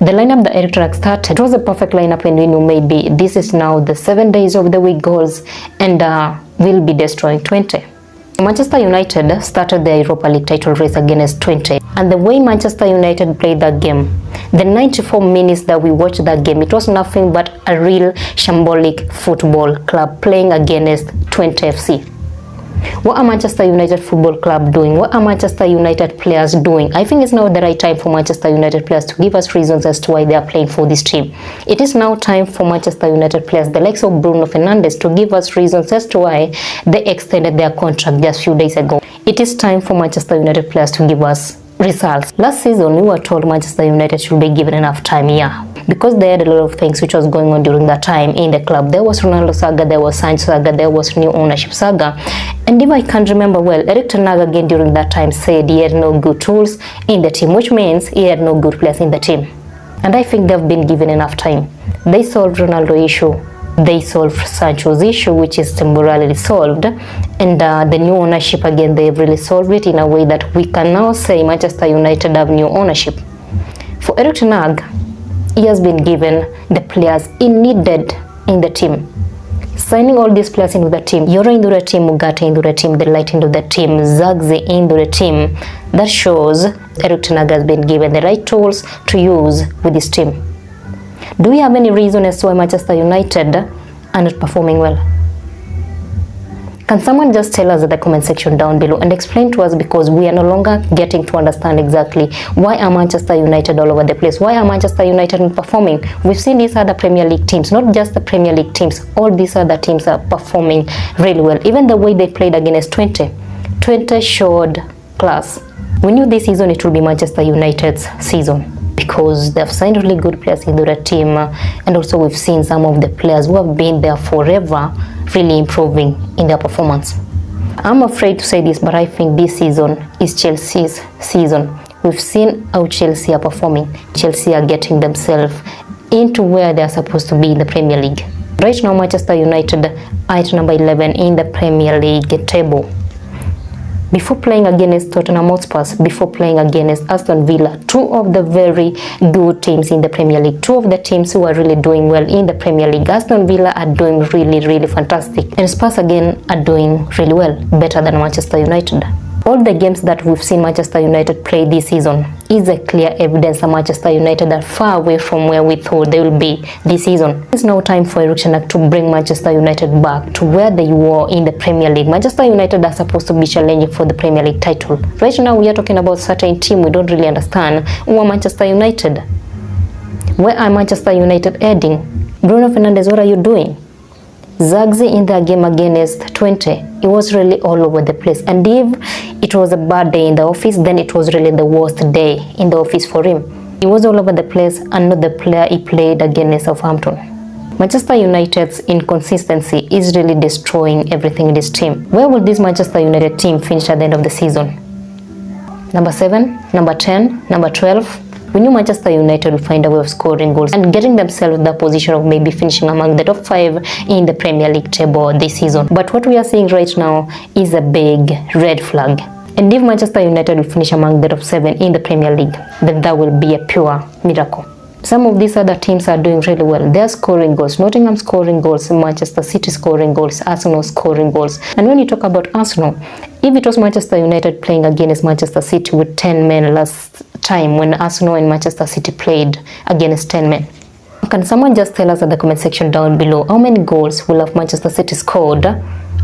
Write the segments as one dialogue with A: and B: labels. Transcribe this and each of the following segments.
A: The lineup that Erik ten Hag started, it was a perfect lineup, and we knew maybe this is now the 7 days of the week goals and will be destroying Twente. Manchester United started their Europa League title race against Twente, and the way Manchester United played that game, the 94 minutes that we watched that game, it was nothing but a real shambolic football club playing against Twente FC. What are Manchester United Football Club doing? What are Manchester United players doing? I think it's now the right time for Manchester United players to give us reasons as to why they are playing for this team. It is now time for Manchester United players, the likes of Bruno Fernandes, to give us reasons as to why they extended their contract just a few days ago. It is time for Manchester United players to give us results. Last season, we were told Manchester United should be given enough time here, because they had a lot of things which was going on during that time in the club. There was Ronaldo saga, there was Sancho saga, there was new ownership saga. And if I can remember well, Erik ten Hag again during that time said he had no good tools in the team, which means he had no good players in the team. And I think they've been given enough time. They solved Ronaldo issue. They solved Sancho's issue, which is temporarily solved, and the new ownership again, they've really solved it in a way that we can now say Manchester United have new ownership. For Erik ten Hag, he has been given the players he needed in the team. Signing all these players into the team, Yoro into the team, Ugarte into the team, Delight into the team, Zagze into the team, that shows Erik ten Hag has been given the right tools to use with his team. Do we have any reason as to why Manchester United are not performing well? Can someone just tell us in the comment section down below and explain to us, because we are no longer getting to understand exactly why are Manchester United all over the place? Why are Manchester United not performing? We've seen these other Premier League teams, not just the Premier League teams, all these other teams are performing really well. Even the way they played against Twente. Twente showed class. We knew this season it will be Manchester United's season, because they've signed really good players into the team, and also we've seen some of the players who have been there forever really improving in their performance. I'm afraid to say this, but I think this season is Chelsea's season. We've seen how Chelsea are performing. Chelsea are getting themselves into where they're supposed to be in the Premier League. Right now, Manchester United are at number 11 in the Premier League table. Before playing against Tottenham Hotspur, before playing against Aston Villa, two of the very good teams in the Premier League, two of the teams who are really doing well in the Premier League. Aston Villa are doing really fantastic, and Spurs again are doing really well, better than Manchester United. All the games that we've seen Manchester United play this season is a clear evidence that Manchester United are far away from where we thought they will be this season. It's now time for Erik ten Hag to bring Manchester United back to where they were in the Premier League. Manchester United are supposed to be challenging for the Premier League title. Right now we are talking about certain team we don't really understand. Who are Manchester United? Where are Manchester United heading? Bruno Fernandes, what are you doing? Zagze in the game against Twente, it was really all over the place. And if it was a bad day in the office, then it was really the worst day in the office for him. He was all over the place and not the player he played against Southampton. Manchester United's inconsistency is really destroying everything in this team. Where will this Manchester United team finish at the end of the season? Number 7, number 10, number 12? We knew Manchester United will find a way of scoring goals and getting themselves in the position of maybe finishing among the top 5 in the Premier League table this season. But what we are seeing right now is a big red flag. And if Manchester United will finish among the top 7 in the Premier League, then that will be a pure miracle. Some of these other teams are doing really well. They are scoring goals. Nottingham scoring goals, Manchester City scoring goals, Arsenal scoring goals. And when you talk about Arsenal, if it was Manchester United playing against Manchester City with 10 men last time when Arsenal and Manchester City played against 10 men. Can someone just tell us at the comment section down below how many goals will have Manchester City scored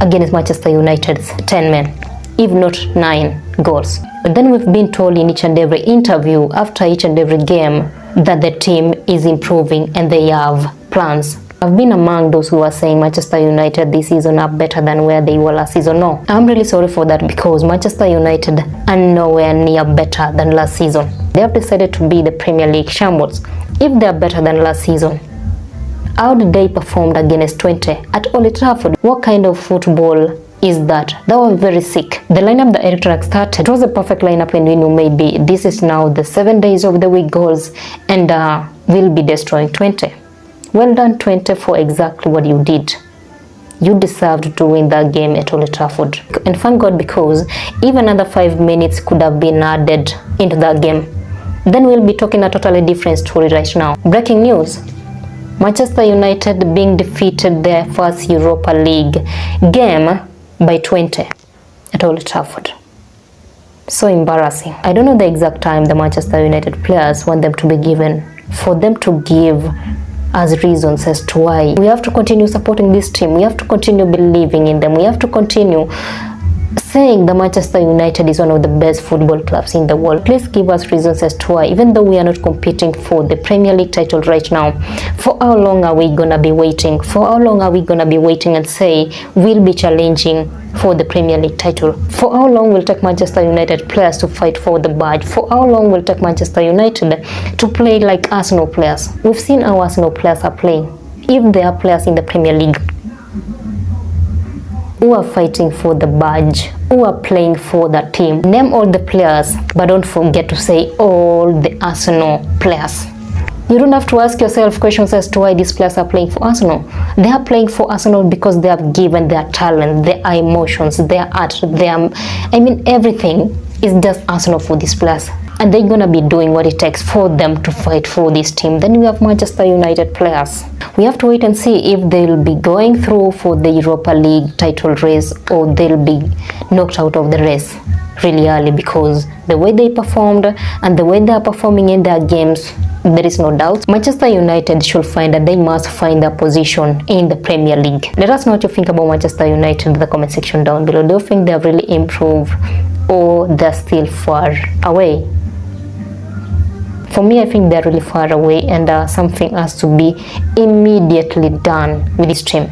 A: against Manchester United's 10 men? If not 9 goals. But then we've been told in each and every interview after each and every game that the team is improving and they have plans. I've been among those who are saying Manchester United this season are better than where they were last season. No, I'm really sorry for that, because Manchester United are nowhere near better than last season. They have decided to be the Premier League shambles. If they are better than last season, how did they perform against Twente at Old Trafford? What kind of football is that? That was very sick. The lineup that Erik ten Hag started, it was a perfect lineup, and we knew maybe this is now the 7 days of the week goals and will be destroying Twente. Well done Twente for exactly what you did. You deserved to win that game at Old Trafford. And thank God, because even another 5 minutes could have been added into that game. then we'll be talking a totally different story right now. Breaking news. Manchester United being defeated their first Europa League game by 20 at Old Trafford. So embarrassing. I don't know the exact time the Manchester United players want them to be given, for them to give as reasons as to why we have to continue supporting this team, we have to continue believing in them, we have to continue saying the Manchester United is one of the best football clubs in the world. Please give us reasons as to why, even though we are not competing for the Premier League title right now. For how long are we gonna be waiting? For how long are we gonna be waiting and say we'll be challenging for the Premier League title? For how long will it take Manchester United players to fight for the badge? For how long will it take Manchester United to play like Arsenal players? We've seen how Arsenal players are playing. If they are players in the Premier League who are fighting for the badge, who are playing for the team, name all the players, but don't forget to say all the Arsenal players. You don't have to ask yourself questions as to why these players are playing for Arsenal. They are playing for Arsenal because they have given their talent, their emotions, their art, everything is just Arsenal for these players. And they're gonna be doing what it takes for them to fight for this team. Then we have Manchester United players. We have to wait and see if they'll be going through for the Europa League title race, or they'll be knocked out of the race really early, because the way they performed and the way they are performing in their games, there is no doubt Manchester United should find that they must find their position in the Premier League. Let us know what you think about Manchester United in the comment section down below. Do you think they have really improved, or they're still far away? For me, I think they're really far away, and something has to be immediately done with this team.